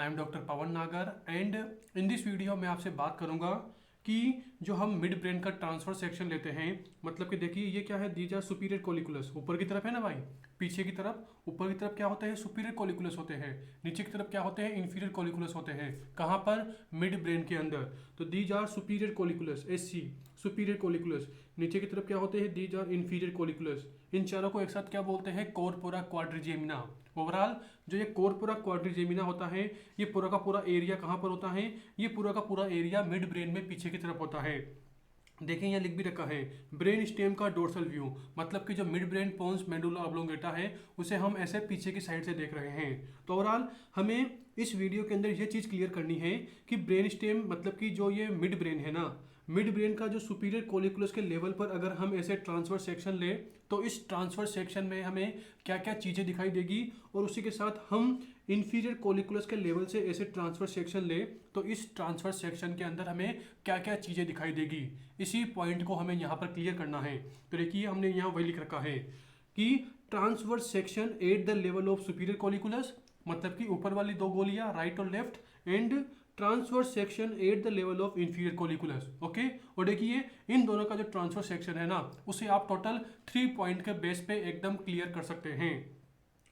I am doctor पवन नागर and in this video मैं आपसे बात करूंगा कि जो हम मिड ब्रेन का ट्रांसफर सेक्शन लेते हैं, मतलब कि देखिए ये क्या है, दीज आर सुपीरियर कॉलिकुलस, ऊपर की तरफ है ना भाई, पीछे की तरफ, ऊपर की तरफ क्या होते हैं, सुपीरियर कॉलिकुलस होते हैं, नीचे की तरफ क्या होते हैं, इंफीरियर कॉलिकुलस होते हैं। कहाँ पर? मिड ब्रेन के अंदर। तो these are superior colliculus, SC superior colliculus. नीचे की तरफ क्या होते हैं, दीज आर इंफीरियर कॉलिकुलस। इन चारों को एक साथ क्या बोलते हैं, कॉर्पोरा क्वाड्रिजेमिना। ओवरऑल जो ये कॉर्पोरा क्वाड्रिजेमिना होता है, ये पूरा का पूरा एरिया कहाँ पर होता है, ये पूरा का पूरा एरिया मिड ब्रेन में पीछे की तरफ होता है। देखिए यहाँ लिख भी रखा है ब्रेन स्टेम का डोर्सल व्यू, मतलब कि जो midbrain pons medulla oblongata है उसे हम ऐसे पीछे की साइड से देख रहे हैं। तो ओवरऑल हमें इस वीडियो के अंदर ये चीज़ क्लियर करनी है कि ब्रेन स्टेम मतलब कि जो ये मिड ब्रेन है ना, मिड ब्रेन का जो सुपीरियर कोलिकुलस के लेवल पर अगर हम ऐसे ट्रांसफर सेक्शन ले तो इस ट्रांसफर सेक्शन में हमें क्या क्या चीज़ें दिखाई देगी, और उसी के साथ हम इंफीरियर कोलिकुलस के लेवल से ऐसे ट्रांसफर सेक्शन ले तो इस ट्रांसफर सेक्शन के अंदर हमें क्या क्या चीज़ें दिखाई देगी, इसी पॉइंट को हमें यहाँ पर क्लियर करना है। तो देखिए हमने यहाँ वही लिख रखा है कि transfer section at the level of superior colliculus, मतलब कि ऊपर वाली दो गोलियां राइट और left, and transfer section at the level of inferior colliculus. Okay, और देखिए इन दोनों का जो ट्रांसफर सेक्शन है ना, उसे आप टोटल 3 पॉइंट के बेस पे एकदम क्लियर कर सकते हैं।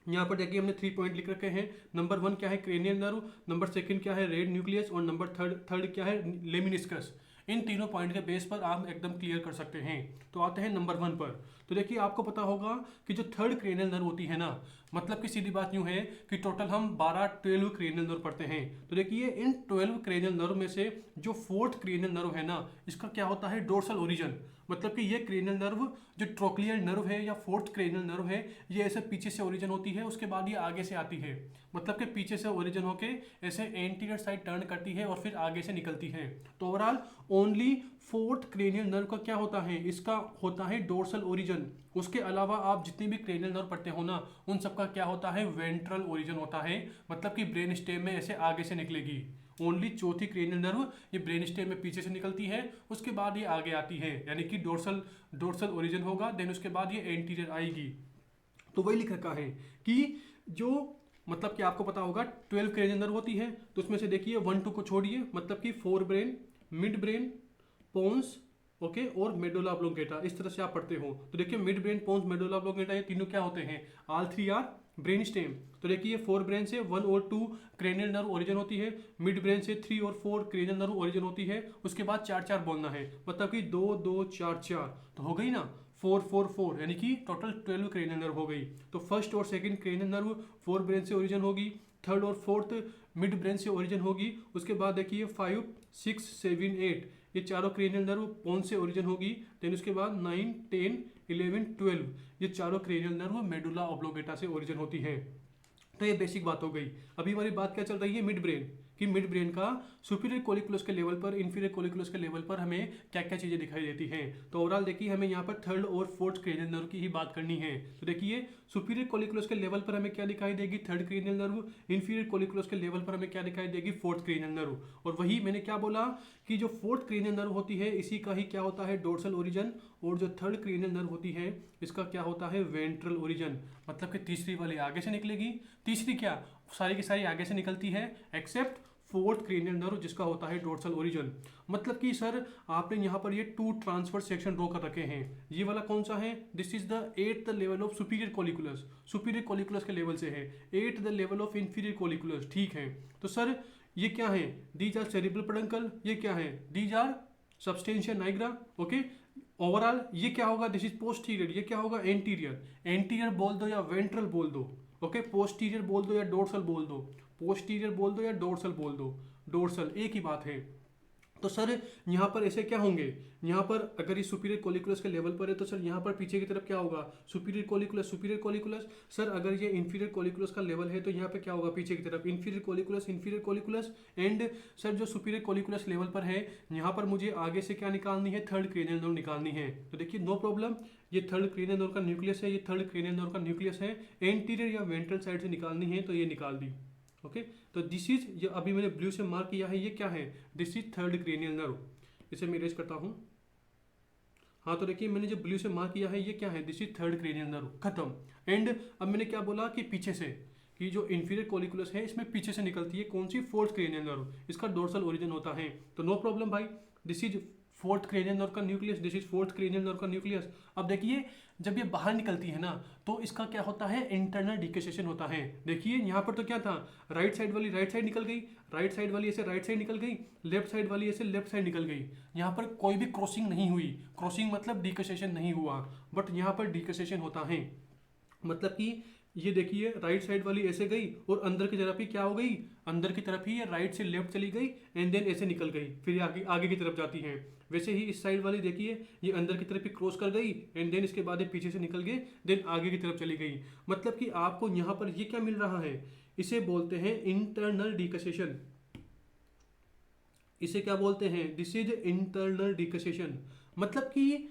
यहाँ पर देखिए हमने 3 पॉइंट लिख रखे हैं। नंबर 1 क्या है, क्रेनियल नर्व, नंबर 2 क्या है, रेड न्यूक्लियस, और नंबर थर्ड क्या है, लेमिनिस्कस। इन तीनों पॉइंट के बेस पर आप एकदम क्लियर कर सकते हैं। तो आते हैं नंबर 1 पर। तो देखिए आपको पता होगा कि जो थर्ड क्रेनियल नर्व होती है ना, मतलब कि सीधी बात यूँ है कि टोटल हम 12 क्रेनियल नर्व पढ़ते हैं। तो देखिए इन 12 क्रेनियल नर्व में से जो फोर्थ क्रेनियल नर्व है ना, इसका क्या होता है, डोर्सल ओरिजिन। मतलब कि ये क्रेनियल नर्व जो ट्रोक्लियर नर्व है या फोर्थ क्रेनियल नर्व है, ये ऐसे पीछे से ओरिजिन होती है, उसके बाद ये आगे से आती है। मतलब कि पीछे से ओरिजिन होके ऐसे एंटीरियर साइड टर्न करती है और फिर आगे से निकलती है। तो overall only fourth cranial nerve का क्या होता है, इसका होता है डोर्सल ओरिजिन। उसके अलावा आप जितनी भी क्रेनियल नर्व पढ़ते हो ना, उन सबका क्या होता है, वेंट्रल ओरिजिन होता है। मतलब कि ब्रेन स्टेम में ऐसे आगे से निकलेगी। ओनली चौथी क्रेनियल नर्व ये ब्रेन स्टेम में पीछे से निकलती है, उसके बाद ये आगे आती है, यानी कि डोर्सल ओरिजिन होगा, देन उसके बाद ये एंटीरियर आएगी। तो वही लिख रखा है कि जो मतलब कि आपको पता होगा 12 क्रेनियल नर्व होती है, तो उसमें से देखिए 1 2 को छोड़िए, मतलब कि forebrain, midbrain, pons, okay, और मेडुला ऑब्लोंगेटा, इस तरह से आप पढ़ते हो। तो देखिए midbrain, pons, medulla oblongata ये तीनों क्या होते हैं, ऑल 3 आर ब्रेन स्टेम। तो देखिए फोर ब्रेन से 1 और 2 क्रेनियल नर्व ओरिजिन होती है, मिड ब्रेन से 3 और 4 क्रेनियल नर्व ओरिजिन होती है, उसके बाद 4 4 बोलना है, मतलब कि 2 2 4 4, तो हो गई ना 4 4 4, यानी कि टोटल 12 क्रेनियल नर्व हो गई। तो फर्स्ट और second cranial nerve fore brain से ओरिजिन होगी, थर्ड और फोर्थ मिड ब्रेन से ओरिजिन होगी, उसके बाद देखिए 5 6 7 8 ये चारों क्रेनियल नर्व पोन से ओरिजिन होगी, देन उसके बाद 9 10 11 12 ये चारों क्रेनियल नर्व मेडुला ऑब्लोंगेटा से ओरिजिन होती है। तो ये बेसिक बात हो गई। अभी हमारी बात क्या चल रही है, मिड ब्रेन कि मिड ब्रेन का सुपीरियर कोलिकुलस के लेवल पर, इंफीरियर कोलिकुलस के लेवल पर हमें क्या क्या चीज़ें दिखाई देती हैं। तो ओवरऑल देखिए हमें यहाँ पर थर्ड और फोर्थ क्रेनियल नर्व की ही बात करनी है। तो देखिए सुपीरियर कोलिकुलस के लेवल पर हमें क्या दिखाई देगी, third cranial nerve, inferior colliculus के लेवल पर हमें क्या दिखाई देगी, फोर्थ क्रेनियल नर्व। और वही मैंने क्या बोला कि जो फोर्थ क्रेनियल नर्व होती है इसी का ही क्या होता है, डोर्सल ओरिजिन, और जो थर्ड क्रेनियल नर्व होती है इसका क्या होता है, वेंट्रल ओरिजिन। मतलब कि तीसरी वाली आगे से निकलेगी, तीसरी क्या सारी की सारी आगे से निकलती है एक्सेप्ट फोर्थ क्रेनियल नर्व जिसका होता है डोर्सल ओरिजिन। मतलब कि सर आपने यहाँ पर ये 2 ट्रांसफर सेक्शन ड्रॉ कर रखे हैं। ये वाला कौन सा है, this is the 8th level of superior colliculus, superior colliculus के लेवल से है, 8th level of inferior colliculus, ठीक है। तो सर ये क्या है, दीज आर सेरिब्रल पेडंकल, ये क्या है, these are substantia nigra, okay. Overall ये क्या होगा, दिस इज पोस्टीरियर, ये क्या होगा, एंटीरियर, एंटीरियर बोल दो या वेंट्रल बोल दो, ओके, पोस्टीरियर बोल दो या डोर्सल बोल दो, पोस्टीरियर बोल दो या डोर्सल बोल दो, डोर्सल एक ही बात है। तो सर यहाँ पर ऐसे क्या होंगे, यहाँ पर अगर ये सुपीरियर कोलिकुलस के लेवल पर है तो सर यहाँ पर पीछे की तरफ क्या होगा, superior colliculus, superior colliculus. Sir अगर ये इंफीरियर कोलिकुलस का लेवल है तो यहाँ पे क्या होगा, पीछे की तरफ inferior colliculus, inferior colliculus. And sir जो सुपीरियर कोलिकुलस लेवल पर है यहाँ पर मुझे आगे से क्या निकालनी है, थर्ड क्रेनियल नर्व निकालनी है। तो देखिए नो प्रॉब्लम, ये थर्ड क्रेनियल नर्व का न्यूक्लियस है, ये थर्ड क्रेनियल नर्व का न्यूक्लियस है, एंटीरियर या वेंट्रल साइड से निकालनी है, तो ये निकाल दी, ओके। तो दिस इज, ये अभी मैंने ब्लू से मार्क किया है, ये क्या है, this is third cranial nerve. इसे मैं इरेज करता हूँ। हाँ तो देखिए मैंने जो ब्लू से मार्क किया है ये क्या है, this is third cranial nerve, खत्म। एंड अब मैंने क्या बोला कि पीछे से, कि जो इंफीरियर कोलिकुलस है इसमें पीछे से निकलती है कौन सी, फोर्थ क्रेनियल नर्व, इसका डोर्सल ओरिजिन होता है। तो नो प्रॉब्लम भाई, this is fourth cranial nerve का nucleus, this is fourth cranial nerve का न्यूक्लियस। अब देखिए जब ये बाहर निकलती है ना तो इसका क्या होता है, इंटरनल डिकेसेशन होता है। देखिए यहाँ पर तो क्या था, राइट साइड वाली राइट साइड निकल गई, राइट साइड वाली ऐसे राइट साइड निकल गई, लेफ्ट साइड वाली ऐसे लेफ्ट साइड निकल गई। यहाँ पर कोई भी क्रॉसिंग नहीं हुई, क्रॉसिंग मतलब डिकेसेशन नहीं हुआ, बट यहाँ पर डिकेसेशन होता है। मतलब कि ये देखिए राइट साइड वाली ऐसे गई और अंदर की तरफ ही क्या हो गई, अंदर की तरफ ही ये राइट से लेफ्ट चली गई एंड देन ऐसे निकल गई, फिर आगे आगे की तरफ जाती हैं। वैसे ही इस साइड वाली देखिए ये अंदर की तरफ ही क्रॉस कर गई एंड देन इसके बाद ये पीछे से निकल गए, देन आगे की तरफ चली गई। मतलब कि आपको यहाँ पर ये क्या मिल रहा है, इसे बोलते हैं इंटरनल डिकसेशन। इसे क्या बोलते हैं, दिस इज इंटरनल डिकसेशन। मतलब कि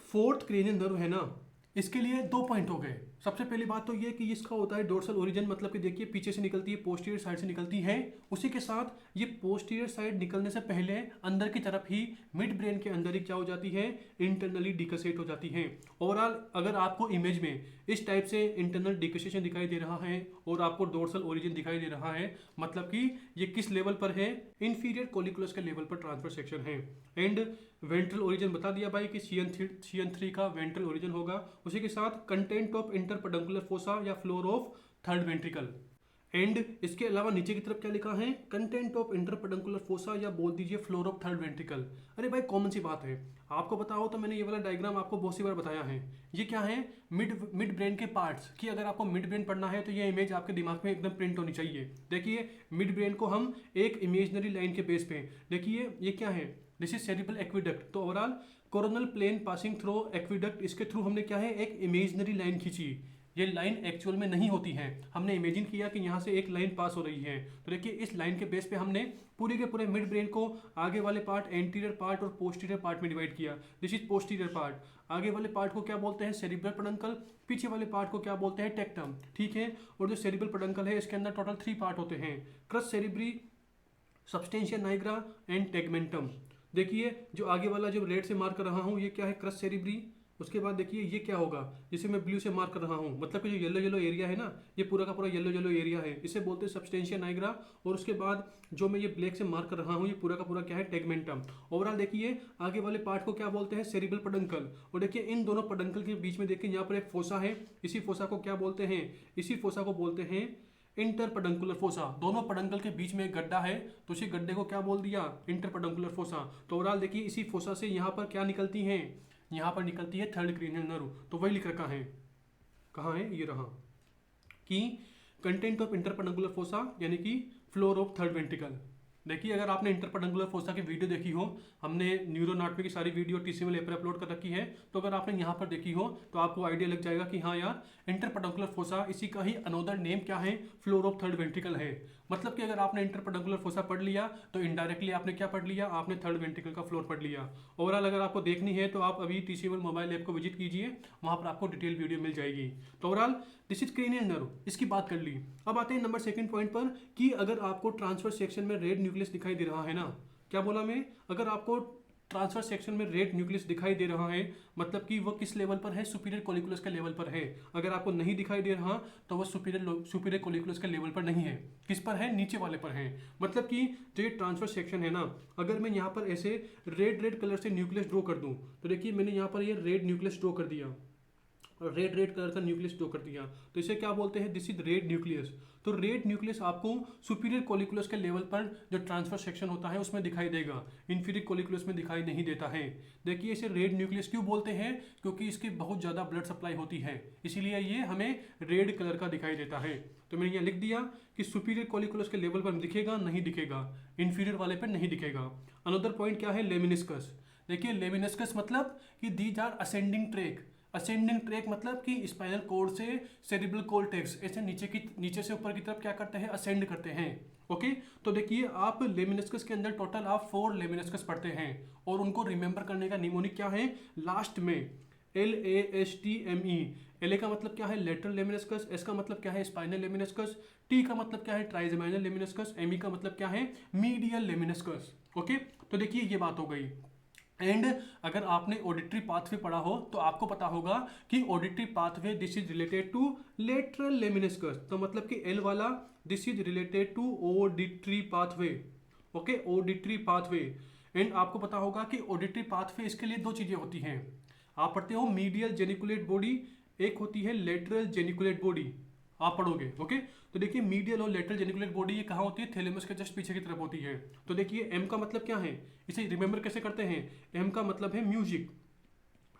फोर्थ क्रेनियल नर्व है ना, इसके लिए 2 पॉइंट हो गए। सबसे पहली बात तो ये कि इसका होता है डोर्सल ओरिजिन, मतलब कि देखिए पीछे से निकलती है, पोस्टीरियर साइड से निकलती है। उसी के साथ ये पोस्टीरियर साइड निकलने से पहले अंदर की तरफ ही मिड ब्रेन के अंदर ही क्या हो जाती है, इंटरनली डिकसेट हो जाती है। ओवरऑल अगर आपको इमेज में इस टाइप से इंटरनल डिकसेशन दिखाई दे रहा है और आपको डोर्सल ओरिजिन दिखाई दे रहा है, मतलब कि ये किस लेवल पर है, इंफीरियर कोलिकुलस के लेवल पर ट्रांसफर सेक्शन है। एंड वेंट्रल ओरिजिन बता दिया भाई कि CN3 का वेंट्रल ओरिजिन होगा। उसी के साथ कंटेंट ऑफ इंटरपेडंकुलर फोसा या floor of third ventricle. And इसके अलावा नीचे की तरफ क्या लिखा है, कंटेंट ऑफ इंटरपेडंकुलर फोसा या बोल दीजिए फ्लोर ऑफ थर्ड वेंट्रिकल। अरे भाई कॉमन सी बात है, आपको बताओ तो मैंने ये वाला डायग्राम आपको बहुत सी बार बताया है। ये क्या है, मिड ब्रेन के पार्ट्स की अगर आपको मिड ब्रेन पढ़ना है तो ये इमेज आपके दिमाग में एकदम प्रिंट होनी चाहिए। देखिए मिड ब्रेन को हम एक इमेजनरी लाइन के बेस पे, देखिए ये क्या है, दिस इज सेरिब्रल एक्विडक्ट। तो overall coronal plane passing through aqueduct, इसके थ्रू हमने क्या है, एक इमेजनरी लाइन खींची। ये लाइन एक्चुअल में नहीं होती है, हमने इमेजिन किया कि यहाँ से एक लाइन पास हो रही है। तो देखिए इस लाइन के बेस पे हमने पूरे के पूरे मिड ब्रेन को आगे वाले पार्ट, एंटीरियर पार्ट और पोस्टीरियर पार्ट में डिवाइड किया। This is posterior part. आगे वाले पार्ट को क्या बोलते हैं, सेरिब्रल पेडंकल, पीछे वाले पार्ट को क्या बोलते हैं, टेक्टम। ठीक है, और जो सेरिब्रल पेडंकल है इसके अंदर टोटल 3 पार्ट होते हैं, crus cerebri, substantia nigra and tegmentum. देखिए जो आगे वाला जो रेड से मार्क कर रहा हूँ ये क्या है, क्रस सेरिब्री। उसके बाद देखिए ये क्या होगा, जिसे मैं ब्लू से मार्क कर रहा हूँ, मतलब कि जो येलो येलो एरिया है ना, ये पूरा का पूरा येलो येलो एरिया है, इसे बोलते हैं सबस्टेंशिया नाइग्रा। और उसके बाद जो मैं ये ब्लैक से मार्क कर रहा हूँ ये पूरा का पूरा क्या है, टेगमेंटम। ओवरऑल देखिए आगे वाले पार्ट को क्या बोलते हैं, सेरिब्रल पेडंकल। और देखिए इन दोनों पेडंकल के बीच में देखिए यहाँ पर एक फोसा है, इसी फोसा को क्या बोलते हैं, इसी फोसा को बोलते हैं इंटरपेडंकुलर फोसा। दोनों पेडंकल के बीच में एक गड्ढा है तो इसी गड्ढे को क्या बोल दिया, इंटरपेडंकुलर फोसा। तो ओवरऑल देखिए इसी फोसा से यहाँ पर क्या निकलती हैं, यहाँ पर निकलती है थर्ड क्रेनियल नर्व। तो वही लिख रखा है, कहाँ है, ये रहा, कि कंटेंट ऑफ इंटरपेडंकुलर फोसा यानी कि फ्लोर ऑफ थर्ड वेंट्रिकल। देखिए अगर आपने इंटरपेडंकुलर फोसा की वीडियो देखी हो, हमने न्यूरोनाटमी की सारी वीडियो TCML ऐप पर अपलोड कर रखी है, तो अगर आपने यहाँ पर देखी हो तो आपको आइडिया लग जाएगा कि हाँ यार इंटरपेडंकुलर फोसा, इसी का ही अनोदर नेम क्या है, फ्लोर ऑफ थर्ड वेंट्रिकल है। मतलब कि अगर आपने इंटरपेडंकुलर फोसा पढ़ लिया तो इनडायरेक्टली आपने क्या पढ़ लिया, आपने थर्ड वेंट्रिकल का फ्लोर पढ़ लिया। ओवरऑल अगर आपको देखनी है तो आप अभी TCML मोबाइल ऐप को विजिट कीजिए, वहाँ पर आपको डिटेल वीडियो मिल जाएगी। तो overall this is cranial nerve, इसकी बात कर ली। अब आते हैं नंबर 2 पॉइंट पर, कि अगर आपको ट्रांसफर सेक्शन में रेड न्यूक्लियस दिखाई दे रहा है ना, क्या बोला मैं, अगर आपको ट्रांसफर सेक्शन में रेड न्यूक्लियस दिखाई दे रहा है मतलब कि वह किस लेवल पर है, सुपीरियर कोलिकुलस के लेवल पर है। अगर आपको नहीं दिखाई दे रहा तो वह सुपीरियर कोलिकुलस के लेवल पर नहीं है, किस पर है, नीचे वाले पर है। मतलब कि जो ये ट्रांसफर सेक्शन है ना, अगर मैं यहाँ पर ऐसे रेड कलर से न्यूक्लियस ड्रॉ कर दूँ, तो देखिए मैंने यहाँ पर ये रेड न्यूक्लियस ड्रॉ कर दिया और रेड कलर का न्यूक्लियस ड्रॉ कर दिया, तो इसे क्या बोलते हैं, दिस इज रेड न्यूक्लियस। तो रेड न्यूक्लियस आपको सुपीरियर कोलिकुलस के लेवल पर जो ट्रांसफर सेक्शन होता है उसमें दिखाई देगा, इंफीरियर कोलिकुलस में दिखाई नहीं देता है। देखिए इसे रेड न्यूक्लियस क्यों बोलते हैं, क्योंकि इसकी बहुत ज़्यादा ब्लड सप्लाई होती है, इसीलिए ये हमें रेड कलर का दिखाई देता है। तो मैंने यहाँ लिख दिया कि सुपीरियर कोलिकुलस के लेवल पर दिखेगा, नहीं दिखेगा, इन्फीरियर वाले पर नहीं दिखेगा। अनदर पॉइंट क्या है, लेमिनिस्कस। देखिए लेमिनिस्कस मतलब कि these are ascending tract. Ascending tract मतलब कि स्पाइनल कोड से सेरिब्रल कोर्टेक्स ऐसे नीचे से ऊपर की तरफ क्या करते हैं, असेंड करते हैं। ओके, तो देखिए आप लेमिनिस्कस के अंदर टोटल आप 4 लेमिनिस्कस पढ़ते हैं और उनको रिमेंबर करने का निमोनिक क्या है, लास्ट में LASTME। LA का मतलब क्या है, लेटरल लेमिनिस्कस, S का मतलब क्या है, स्पाइनल लेमिनिस्कस, T का मतलब क्या है, ट्राइजेमाइनल लेमिनिस्कस, ME का मतलब क्या है, मीडियल लेमिनिस्कस। ओके, तो देखिए ये बात हो गई। एंड अगर आपने ऑडिटरी पाथवे पढ़ा हो तो आपको पता होगा कि auditory pathway this is related to lateral lemniscus, तो मतलब कि एल वाला this is related to auditory pathway. Okay, auditory pathway. And आपको पता होगा कि ऑडिटरी पाथवे इसके लिए दो चीजें होती हैं। आप पढ़ते हो मीडियल जेनिकुलेट बॉडी, एक होती है लेटरल जेनिकुलेट बॉडी, आप पढ़ोगे। ओके, तो देखिए मीडियल और लेटरल जेनिकुलेट बॉडी ये कहाँ होती है, थैलेमस के जस्ट पीछे की तरफ होती है। तो देखिए एम का मतलब क्या है, इसे रिमेंबर कैसे करते हैं, एम का मतलब है म्यूजिक।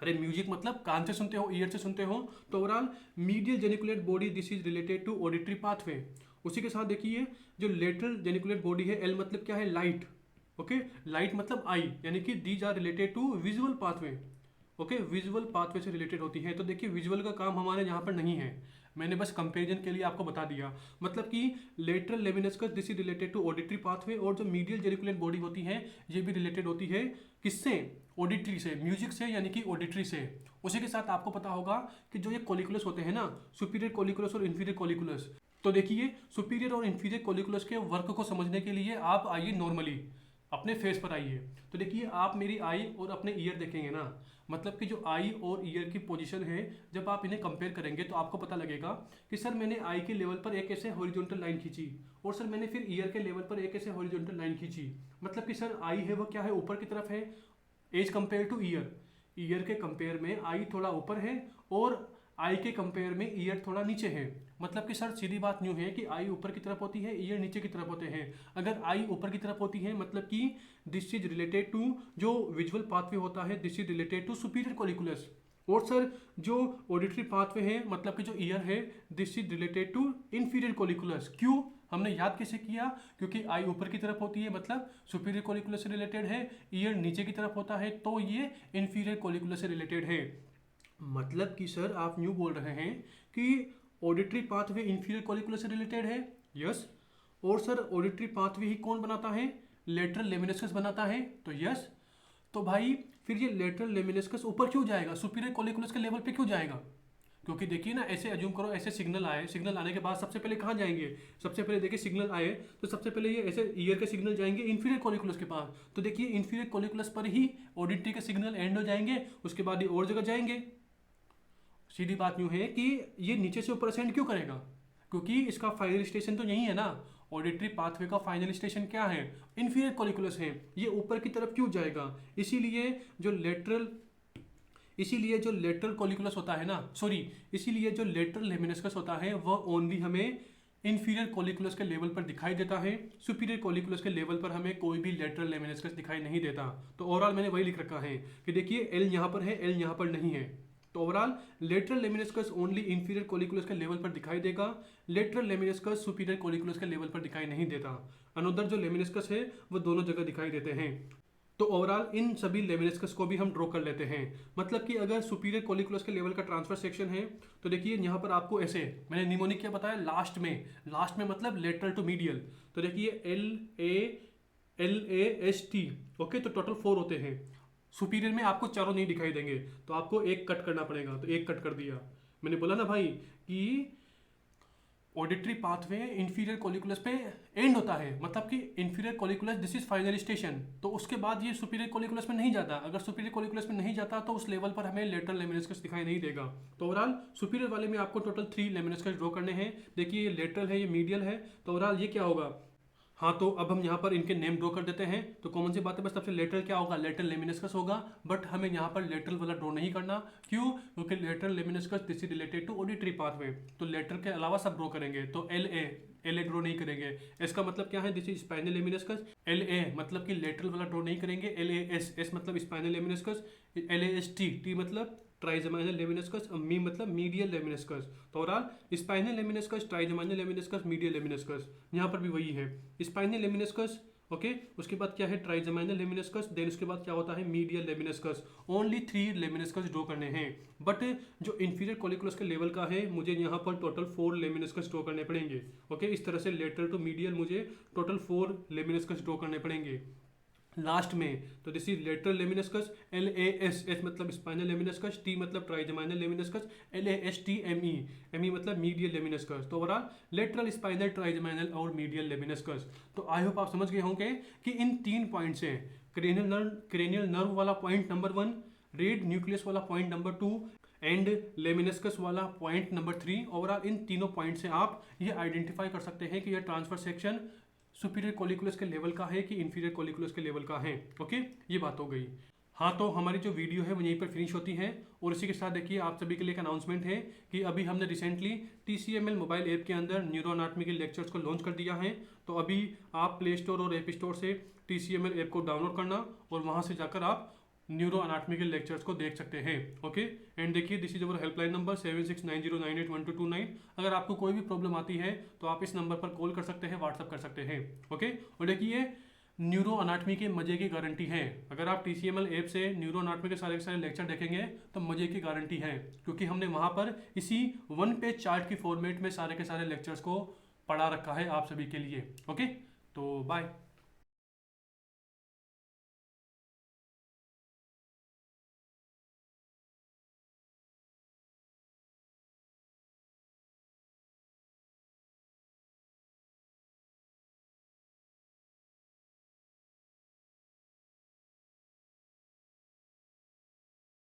अरे म्यूजिक मतलब कान से सुनते हो, ईयर से सुनते हो। तो overall medial geniculate body this is related to auditory pathway. उसी के साथ देखिए जो लेटरल जेनिकुलेट बॉडी है, एल मतलब क्या है, लाइट। ओके, लाइट मतलब आई, यानी कि these are related to visual pathway. Okay, visual pathway से रिलेटेड होती है। तो देखिए विजुअल का काम हमारे यहाँ पर नहीं है, मैंने बस कंपेरिजन के लिए आपको बता दिया। मतलब कि lateral lemniscus this is related to auditory pathway, और जो मीडियल जेनिकुलेट बॉडी होती है ये भी रिलेटेड होती है किससे, ऑडिटरी से, म्यूजिक से, यानी कि ऑडिटरी से। उसी के साथ आपको पता होगा कि जो ये कोलिकुलस होते हैं ना, सुपीरियर कोलिकुलस और इन्फीरियर कोलिकुलस। तो देखिए सुपीरियर और इन्फीरियर कोलिकुलस के वर्क को समझने के लिए आप आइए नॉर्मली अपने फेस पर आइए। तो देखिए आप मेरी आई और अपने ईयर देखेंगे ना, मतलब कि जो आई और ईयर की पोजीशन है, जब आप इन्हें कंपेयर करेंगे तो आपको पता लगेगा कि सर मैंने आई के लेवल पर एक ऐसे हॉरिजॉन्टल लाइन खींची, और सर मैंने फिर ईयर के लेवल पर एक ऐसे हॉरिजॉन्टल लाइन खींची। मतलब कि सर आई है वो क्या है, ऊपर की तरफ है as compare to ear. Ear के कंपेयर में आई थोड़ा ऊपर है और आई के कंपेयर में ईयर थोड़ा नीचे है। मतलब कि सर सीधी बात न्यू है कि आई ऊपर की तरफ होती है, ईयर नीचे की तरफ होते हैं। अगर आई ऊपर की तरफ होती है मतलब कि दिस इज रिलेटेड टू जो विजुअल पाथवे होता है, this is related to superior colliculus. और सर जो ऑडिटरी पाथवे है मतलब कि जो ईयर है, this is related to inferior colliculus. क्यों, हमने याद कैसे किया, क्योंकि आई ऊपर की तरफ होती है मतलब सुपीरियर कोलिकुलस से रिलेटेड है, ईयर नीचे की तरफ होता है तो ये इन्फीरियर कोलिकुलस से रिलेटेड है। मतलब कि सर आप न्यू बोल रहे हैं कि ऑडिटरी पाथवे इन्फीरियर कोलिकुलस से रिलेटेड है। यस, और सर ऑडिटरी पाथवे ही कौन बनाता है, लेटरल लेमिनिस्कस बनाता है। तो यस, तो भाई फिर ये लेटरल लेमिनिस्कस ऊपर क्यों जाएगा, सुपीरियर कोलिकुलस के लेवल पे क्यों जाएगा, क्योंकि देखिए ना ऐसे अज्यूम करो ऐसे सिग्नल आए, सिग्नल आने के बाद सबसे पहले कहाँ जाएंगे, सबसे पहले देखिए सिग्नल आए तो सबसे पहले ये ऐसे ईयर के सिग्नल जाएंगे इन्फीरियर कोलिकुलस के पास। तो देखिए इन्फीरियर कोलिकुलस पर ही ऑडिटरी के सिग्नल एंड हो जाएंगे, उसके बाद ये और जगह जाएंगे। सीधी बात यूँ है कि ये नीचे से ऊपर असेंड क्यों करेगा, क्योंकि इसका फाइनल स्टेशन तो यही है ना। ऑडिटरी पाथवे का फाइनल स्टेशन क्या है, इन्फीरियर कोलिकुलस है, ये ऊपर की तरफ क्यों जाएगा। इसीलिए जो लेटरल कोलिकुलस होता है ना, इसीलिए जो लेटरल लेमिनिस्कस होता है वह ओनली हमें इन्फीरियर कोलिकुलस के लेवल पर दिखाई देता है, सुपीरियर कोलिकुलस के लेवल पर हमें कोई भी लेटरल लेमिनिस्कस दिखाई नहीं देता। तो ओवरऑल मैंने वही लिख रखा है कि देखिए एल यहाँ पर है, एल यहाँ पर नहीं है। तो overall lateral lemniscus only inferior colliculus के लेवल पर दिखाई देगा, लेटरल लेमिनिस्कस सुपीरियर कोलिकुलस के लेवल पर दिखाई नहीं देता। अनदर जो लेमिनिस्कस है वो दोनों जगह दिखाई देते हैं। तो ओवरऑल इन सभी लेमिनिस्कस को भी हम ड्रॉ कर लेते हैं। मतलब कि अगर सुपीरियर कोलिकुलस के लेवल का ट्रांसफर सेक्शन है तो देखिए यहाँ पर आपको ऐसे, मैंने निमोनिक क्या बताया, लास्ट में मतलब लेटरल टू मीडियल। तो देखिए LAST, ओके, तो टोटल 4 होते हैं। सुपीरियर में आपको चारों नहीं दिखाई देंगे तो आपको एक कट करना पड़ेगा, तो एक कट कर दिया। मैंने बोला ना भाई कि ऑडिटरी पाथवे इन्फीरियर कोलिकुलस पे एंड होता है, मतलब कि inferior colliculus this is final station, तो उसके बाद ये सुपीरियर कोलिकुलस में नहीं जाता। अगर सुपीरियर कोलिकुलस में नहीं जाता तो उस लेवल पर हमें लेटरल लेमिनिस्कस दिखाई नहीं देगा। तो ओवरऑल सुपीरियर वाले में आपको टोटल 3 लेमिनिस्कस ड्रॉ करने हैं। देखिए ये लेटरल है, ये मीडियल है, तो ओवरऑल ये क्या होगा। हाँ, तो अब हम यहाँ पर इनके नेम ड्रॉ कर देते हैं। तो कॉमन सी बात है, बस सबसे लेटरल क्या होगा, लेटरल लेमिनिस्कस होगा। बट हमें यहाँ पर लेटरल वाला ड्रॉ नहीं करना, क्यों, क्योंकि lateral lemniscus this is related to auditory pathway, तो लेटरल के अलावा सब ड्रॉ करेंगे। तो LA ड्रॉ नहीं करेंगे, इसका मतलब क्या है, this is spinal lemniscus. LA मतलब कि लेटरल वाला ड्रॉ नहीं करेंगे, LAS मतलब स्पाइनल लेमिनिस्कस, LAST मतलब ट्राइजेमाइनल लेमिनिस्कस, मी मतलब मीडियल लेमिनिस्कस। तो overall spinal lemniscus, trigeminal lemniscus, medial lemniscus, यहाँ पर भी वही है स्पाइनल लेमिनिस्कस। ओके, उसके बाद क्या है, ट्राइजेमाइनल लेमिनिस्कस, देन उसके बाद क्या होता है, medial lemniscus. Only 3 lemniscus draw करने हैं। बट जो इन्फीरियर कोलिकुलस के लेवल का है मुझे यहाँ पर टोटल 4 लेमिनिस्कस ड्रॉ करने पड़ेंगे। ओके, इस तरह से लेटरल टू मीडियल मुझे टोटल 4 लेमिनिस्कस ड्रॉ करने पड़ेंगे। लास्ट में, तो this is lateral lemniscus, LAS, S मतलब स्पाइनल लेमिनस्कस, T मतलब ट्राइजेमाइनल लेमिनस्कस, LASTME, ME मतलब मीडियल लेमिनस्कस। तो ओवरऑल लेटरल, स्पाइनल, ट्राइजेमाइनल और मीडियल लेमिनस्कस। तो आई होप आप समझ गए होंगे कि इन 3 पॉइंट से क्रेनियल नर्व वाला पॉइंट नंबर 1, रेड न्यूक्लियस वाला पॉइंट नंबर 2 एंड लेमिनस्कस वाला पॉइंट नंबर 3, ओवरऑल इन तीनों पॉइंट से आप ये आइडेंटिफाई कर सकते हैं कि यह ट्रांसफर सेक्शन सुपीरियर कोलिकुलस के लेवल का है कि इंफीरियर कोलिकुलस के लेवल का है। ओके, ये बात हो गई। हाँ, तो हमारी जो वीडियो है वो यहीं पर फिनिश होती है। और इसी के साथ देखिए आप सभी के लिए एक अनाउंसमेंट है कि अभी हमने रिसेंटली TCML मोबाइल ऐप के अंदर न्यूरो एनाटॉमी के लेक्चर्स को लॉन्च कर दिया है। तो अभी आप प्ले स्टोर और ऐप स्टोर से TCML ऐप को डाउनलोड करना और वहाँ से जाकर आप न्यूरो एनाटॉमी के लेक्चर्स को देख सकते हैं। ओके, एंड देखिए this is our helpline number 7690981229। अगर आपको कोई भी प्रॉब्लम आती है तो आप इस नंबर पर कॉल कर सकते हैं, व्हाट्सअप कर सकते हैं। ओके, और देखिए न्यूरो एनाटॉमी के मजे की गारंटी है। अगर आप TCML ऐप से न्यूरो एनाटॉमी के सारे लेक्चर देखेंगे तो मजे की गारंटी है, क्योंकि हमने वहाँ पर इसी 1 पेज चार्ट की फॉर्मेट में सारे के सारे लेक्चर्स को पढ़ा रखा है आप सभी के लिए। ओके, तो बाय।